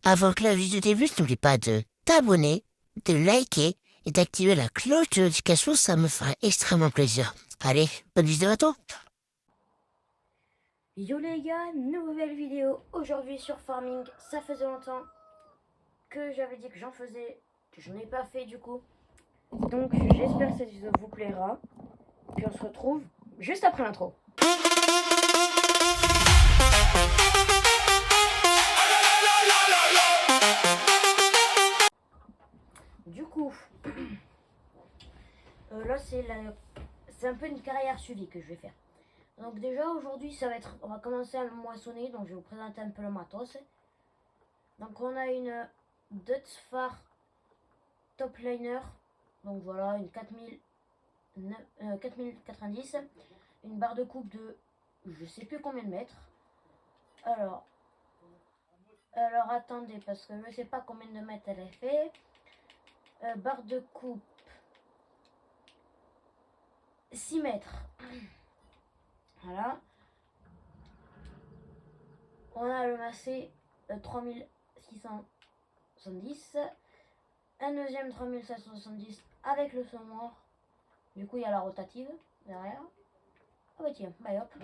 Avant que la vidéo débute, n'oublie pas de t'abonner, de liker et d'activer la cloche de notification, ça me fera extrêmement plaisir. Allez, bonne vidéo à toi. Yo les gars, nouvelle vidéo aujourd'hui sur Farming. Ça faisait longtemps que j'avais dit que j'en faisais, que j'en ai pas fait du coup. Donc j'espère que cette vidéo vous plaira. Puis on se retrouve juste après l'intro. Du coup, là c'est un peu une carrière suivie que je vais faire. Donc déjà aujourd'hui on va commencer à le moissonner, donc je vais vous présenter un peu le matos. Donc on a une Dutsfar Topliner, donc voilà une 4090, une barre de coupe de je sais plus combien de mètres. Alors, attendez, parce que je sais pas combien de mètres elle a fait. Barre de coupe 6 mètres. Voilà. On a le massé 3670. Un deuxième 3770 avec le semoir. Du coup, il y a la rotative derrière. Ah bah tiens, bah hop.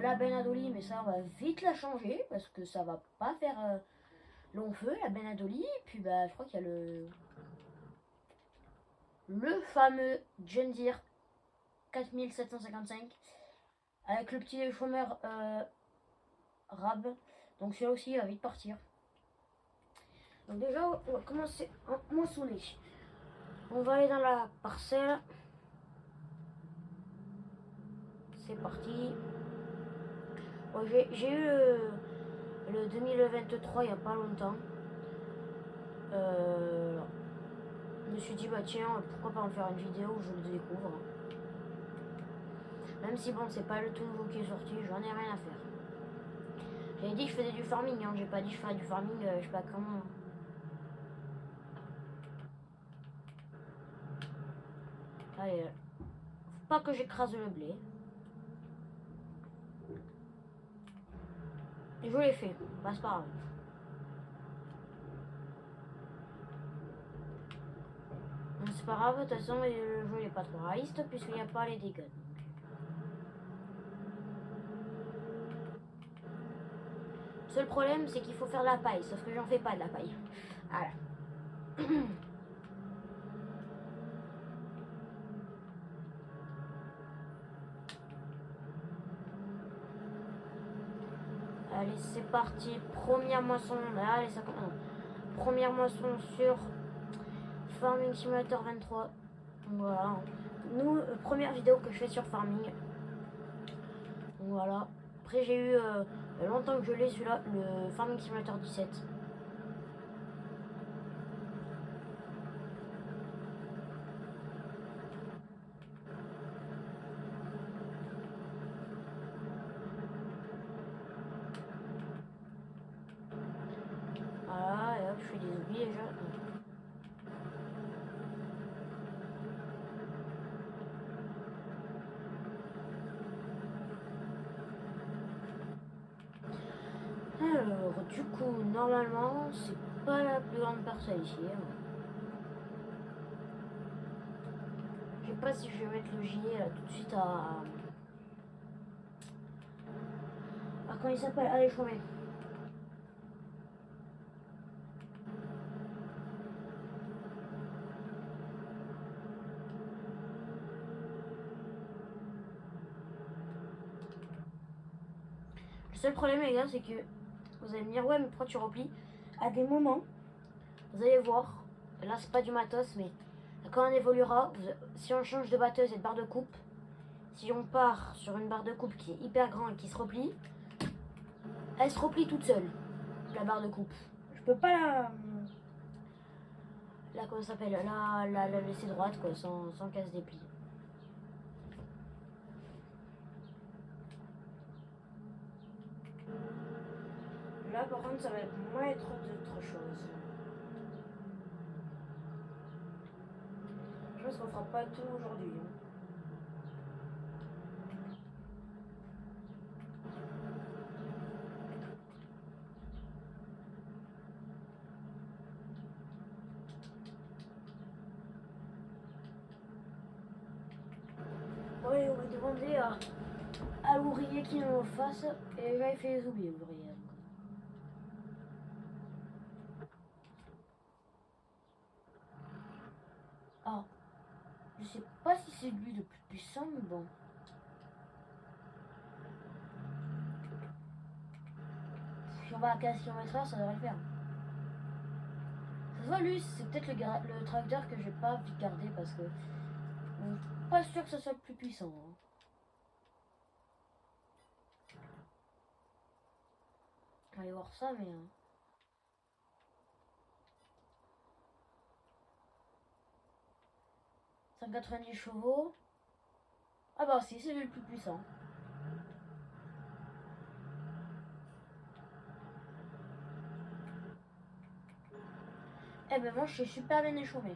La Benadoli, mais ça, on va vite la changer parce que ça va pas faire long feu, la Benadoli. Puis bah, je crois qu'il y a le fameux John Deere 4755 avec le petit chômeur Rab. Donc celui-là aussi va vite partir. Donc déjà, on va commencer à moissonner. On va aller dans la parcelle. C'est parti. Bon, j'ai eu le 2023 il n'y a pas longtemps. Je me suis dit, bah tiens, pourquoi pas en faire une vidéo où je le découvre. Même si bon, c'est pas le tout nouveau qui est sorti, j'en ai rien à faire. J'avais dit que je faisais du farming, hein. J'ai pas dit que je ferais du farming, je sais pas comment. Allez, faut pas que j'écrase le blé. Et je l'ai fait, bah, c'est pas grave. C'est pas grave, de toute façon, le jeu n'est pas trop réaliste puisqu'il n'y a pas les dégâts. Le seul problème, c'est qu'il faut faire de la paille, sauf que j'en fais pas de la paille. Voilà. Allez, c'est parti. Première moisson. Allez, ça commence. Première moisson sur Farming Simulator 23. Voilà. Nous, première vidéo que je fais sur Farming. Voilà. Après, j'ai eu longtemps que je l'ai celui-là, le Farming Simulator 17. Voilà, et hop, je fais des oublis déjà. Alors, du coup, normalement, c'est pas la plus grande parcelle ici. Hein. Je sais pas si je vais mettre le gilet là tout de suite à. Ah, comment il s'appelle? Allez, je remets. Le seul problème, les gars, c'est que vous allez me dire, ouais, mais pourquoi tu replies? À des moments, vous allez voir, là, c'est pas du matos, mais quand on évoluera, si on change de batteuse et de barre de coupe, si on part sur une barre de coupe qui est hyper grande et qui se replie, elle se replie toute seule, la barre de coupe. Je peux pas comment ça s'appelle, la laisser droite, quoi, sans qu'elle se déplie. Là, par contre, ça va être moins être d'autre chose. Je pense qu'on fera pas tout aujourd'hui. demandé à l'ouvrier qui nous fasse et là il fait les oublier l'ouvrier. Ah, je sais pas si c'est lui le plus puissant, mais bon. Si on va à 15 km/h, ça devrait le faire. Ça se voit, lui, c'est peut-être le tracteur que j'ai pas vite gardé parce que pas sûr que ce soit le plus puissant. Hein. On va aller voir ça, mais... 190 chevaux. Ah bah si, c'est lui le plus puissant. Eh ben moi je suis super bien échauffé.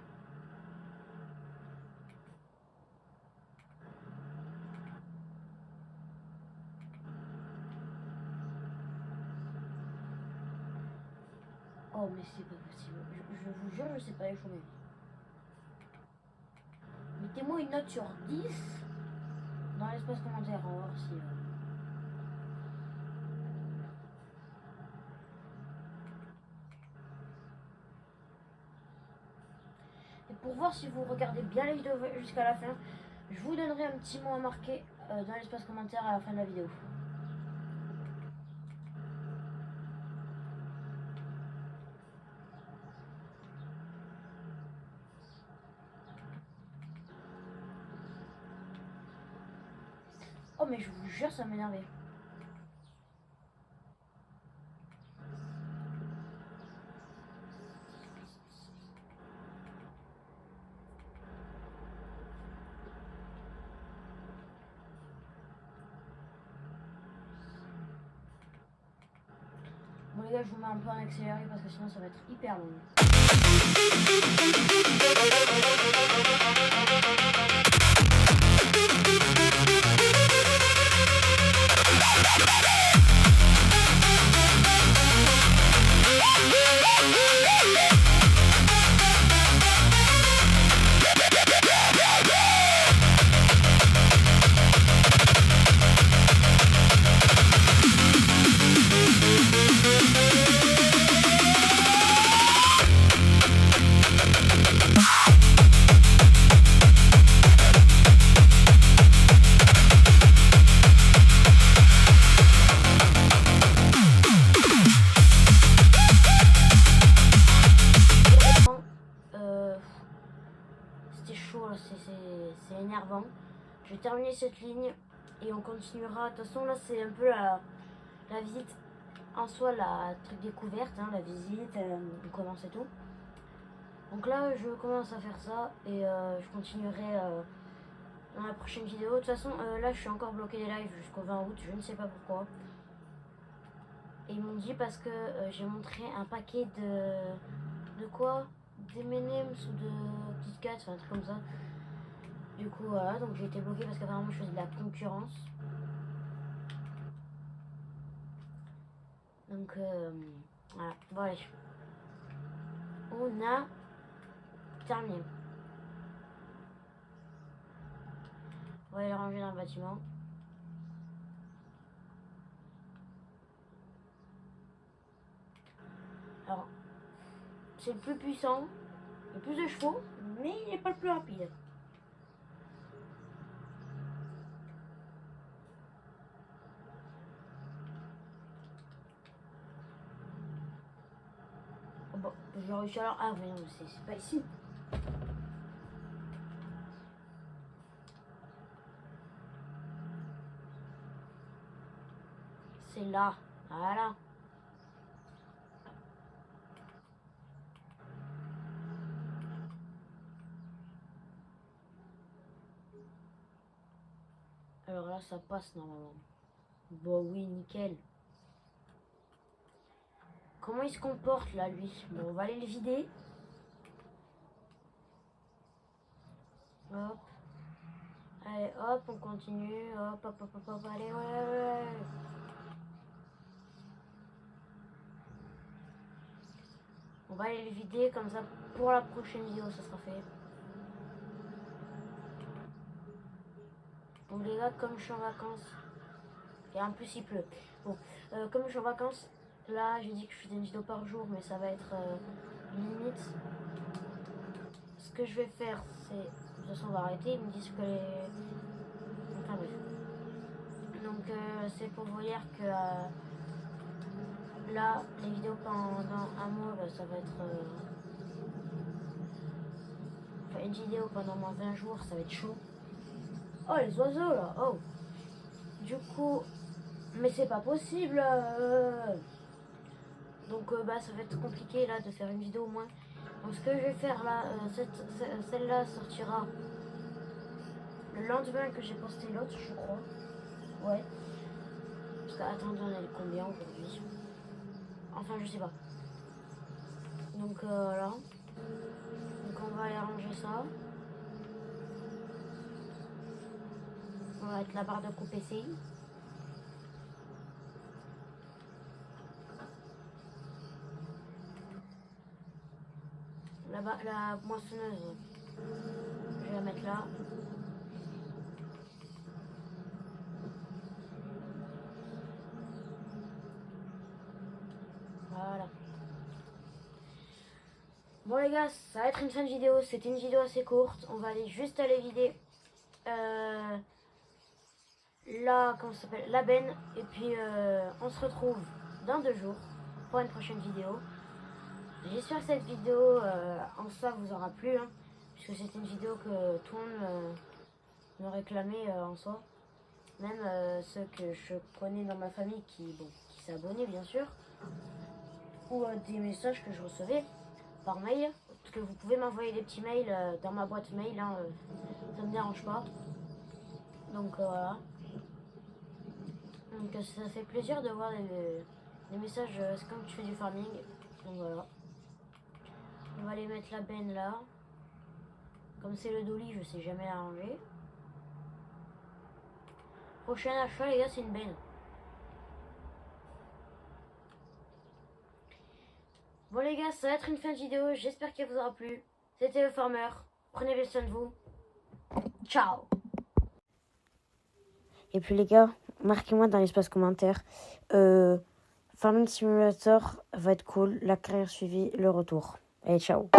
Oh mais c'est pas possible. Je vous jure, je sais pas échauffé. Mettez-moi une note sur 10 dans l'espace commentaire. On va voir si... Et pour voir si vous regardez bien la vidéo jusqu'à la fin, je vous donnerai un petit mot à marquer dans l'espace commentaire à la fin de la vidéo. Oh mais je vous jure, ça m'énervait. Bon les gars, je vous mets un peu en accéléré parce que sinon ça va être hyper long. C'était chaud là, c'est énervant. Je vais terminer cette ligne et on continuera. De toute façon là c'est un peu la visite en soi, la truc découverte, hein, la visite, on commence et tout. Donc là je commence à faire ça et je continuerai dans la prochaine vidéo. De toute façon là je suis encore bloqué des lives jusqu'au 20 août, je ne sais pas pourquoi. Et ils m'ont dit parce que j'ai montré un paquet de quoi, d'M&M's ou de Kit Kat, enfin un truc comme ça. Du coup voilà, donc j'ai été bloqué parce qu'apparemment je faisais de la concurrence. Donc voilà, bon allez. On a terminé. On va aller ranger dans le bâtiment. Alors, c'est le plus puissant, le plus de chevaux, mais il n'est pas le plus rapide. Oh bon, j'ai réussi alors. Ah oui, non, c'est pas ici. C'est là, voilà. Alors là, ça passe normalement. Bon, oui, nickel. Comment il se comporte là, lui? Bon, on va aller le vider. Hop. Allez, hop, on continue. Hop, hop, hop, hop, hop. Allez, ouais. On va aller le vider, comme ça, pour la prochaine vidéo, ça sera fait. Donc les gars, comme je suis en vacances, et en plus il pleut. Bon, comme je suis en vacances, là j'ai dit que je faisais une vidéo par jour, mais ça va être limite. Ce que je vais faire, c'est... De toute façon on va arrêter, ils me disent que les... Enfin bref. Donc c'est pour vous dire que là, les vidéos pendant un mois, bah, ça va être... Enfin, une vidéo pendant moins 20 jours, ça va être chaud. Oh, les oiseaux, là. Oh. Du coup... Mais c'est pas possible. Donc, bah, ça va être compliqué, là, de faire une vidéo au moins. Donc, ce que je vais faire, là, celle-là sortira le lendemain que j'ai posté l'autre, je crois. Ouais. Parce que, attendez, on est combien aujourd'hui? Enfin, je sais pas. Donc, là. Donc, on va aller arranger ça. On va mettre la barre de coupe ici. La moissonneuse, je vais la mettre là. Voilà. Bon les gars, ça va être une fin de vidéo. C'était une vidéo assez courte. On va aller juste aller vider là, comment ça s'appelle, la benne. Et puis on se retrouve dans 2 jours pour une prochaine vidéo. J'espère que cette vidéo en soi vous aura plu, hein, puisque c'était une vidéo que tout le monde me réclamait en soi. Même ceux que je connais dans ma famille qui s'abonnaient bien sûr. Ou des messages que je recevais par mail. Parce que vous pouvez m'envoyer des petits mails dans ma boîte mail, hein, ça me dérange pas. Donc voilà. Donc ça fait plaisir de voir des messages, c'est comme tu fais du farming. Donc voilà. On va aller mettre la benne là. Comme c'est le dolly, je sais jamais l'arranger. Prochain achat les gars, c'est une benne. Bon les gars, ça va être une fin de vidéo, j'espère qu'elle vous aura plu. C'était le farmer, prenez bien soin de vous. Ciao. Et puis les gars, marquez-moi dans l'espace commentaire. Farming Simulator va être cool, la carrière suivie, le retour. Allez, ciao.